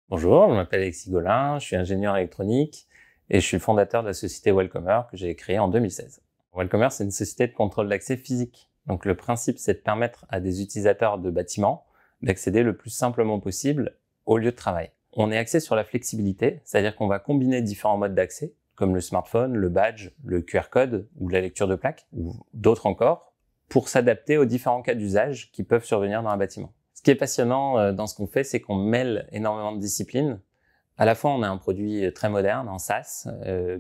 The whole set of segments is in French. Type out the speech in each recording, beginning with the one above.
Bonjour, je m'appelle Alexis Golin, je suis ingénieur électronique et je suis le fondateur de la société Welcomer que j'ai créée en 2016. Welcomer, c'est une société de contrôle d'accès physique. Donc le principe, c'est de permettre à des utilisateurs de bâtiments d'accéder le plus simplement possible au lieu de travail. On est axé sur la flexibilité, c'est-à-dire qu'on va combiner différents modes d'accès, comme le smartphone, le badge, le QR code ou la lecture de plaque, ou d'autres encore, pour s'adapter aux différents cas d'usage qui peuvent survenir dans un bâtiment. Ce qui est passionnant dans ce qu'on fait, c'est qu'on mêle énormément de disciplines. À la fois, on a un produit très moderne en SaaS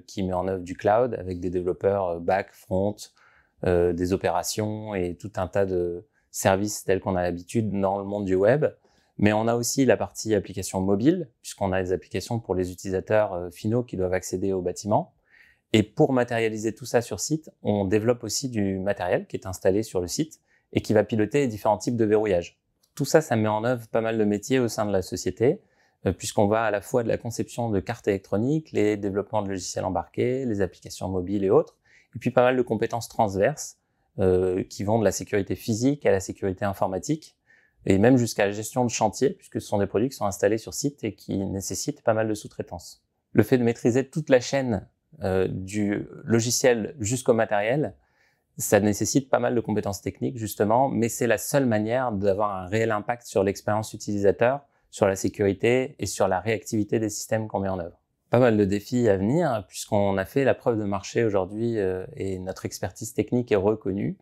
qui met en œuvre du cloud avec des développeurs back, front, des opérations et tout un tas de services tels qu'on a l'habitude dans le monde du web. Mais on a aussi la partie application mobile, puisqu'on a des applications pour les utilisateurs finaux qui doivent accéder au bâtiment. Et pour matérialiser tout ça sur site, on développe aussi du matériel qui est installé sur le site et qui va piloter les différents types de verrouillage. Tout ça, ça met en œuvre pas mal de métiers au sein de la société, puisqu'on va à la fois de la conception de cartes électroniques, les développements de logiciels embarqués, les applications mobiles et autres, et puis pas mal de compétences transverses qui vont de la sécurité physique à la sécurité informatique, et même jusqu'à la gestion de chantier, puisque ce sont des produits qui sont installés sur site et qui nécessitent pas mal de sous-traitance. Le fait de maîtriser toute la chaîne du logiciel jusqu'au matériel, ça nécessite pas mal de compétences techniques, justement, mais c'est la seule manière d'avoir un réel impact sur l'expérience utilisateur, sur la sécurité et sur la réactivité des systèmes qu'on met en œuvre. Pas mal de défis à venir, puisqu'on a fait la preuve de marché aujourd'hui et notre expertise technique est reconnue.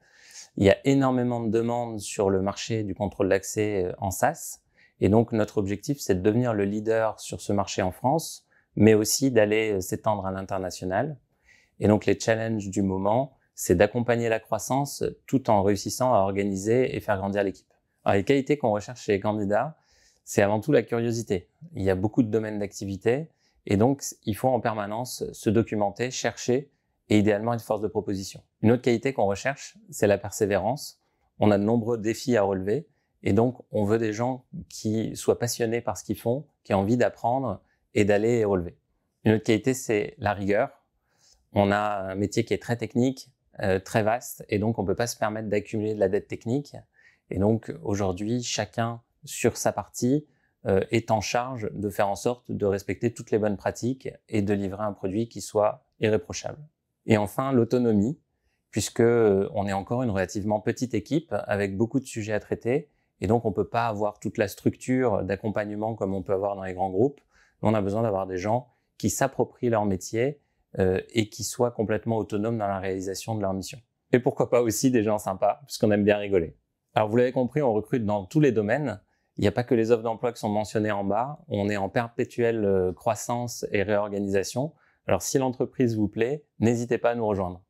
Il y a énormément de demandes sur le marché du contrôle d'accès en SaaS, et donc notre objectif, c'est de devenir le leader sur ce marché en France, mais aussi d'aller s'étendre à l'international. Et donc les challenges du moment, c'est d'accompagner la croissance tout en réussissant à organiser et faire grandir l'équipe. Alors, les qualités qu'on recherche chez les candidats, c'est avant tout la curiosité. Il y a beaucoup de domaines d'activité et donc il faut en permanence se documenter, chercher et idéalement une force de proposition. Une autre qualité qu'on recherche, c'est la persévérance. On a de nombreux défis à relever et donc on veut des gens qui soient passionnés par ce qu'ils font, qui aient envie d'apprendre et d'aller relever. Une autre qualité, c'est la rigueur. On a un métier qui est très technique, très vaste, et donc on ne peut pas se permettre d'accumuler de la dette technique. Et donc aujourd'hui, chacun sur sa partie est en charge de faire en sorte de respecter toutes les bonnes pratiques et de livrer un produit qui soit irréprochable. Et enfin, l'autonomie, puisque on est encore une relativement petite équipe avec beaucoup de sujets à traiter, et donc on ne peut pas avoir toute la structure d'accompagnement comme on peut avoir dans les grands groupes. On a besoin d'avoir des gens qui s'approprient leur métier et qui soient complètement autonomes dans la réalisation de leur mission. Et pourquoi pas aussi des gens sympas, puisqu'on aime bien rigoler. Alors vous l'avez compris, on recrute dans tous les domaines. Il n'y a pas que les offres d'emploi qui sont mentionnées en bas. On est en perpétuelle croissance et réorganisation. Alors si l'entreprise vous plaît, n'hésitez pas à nous rejoindre.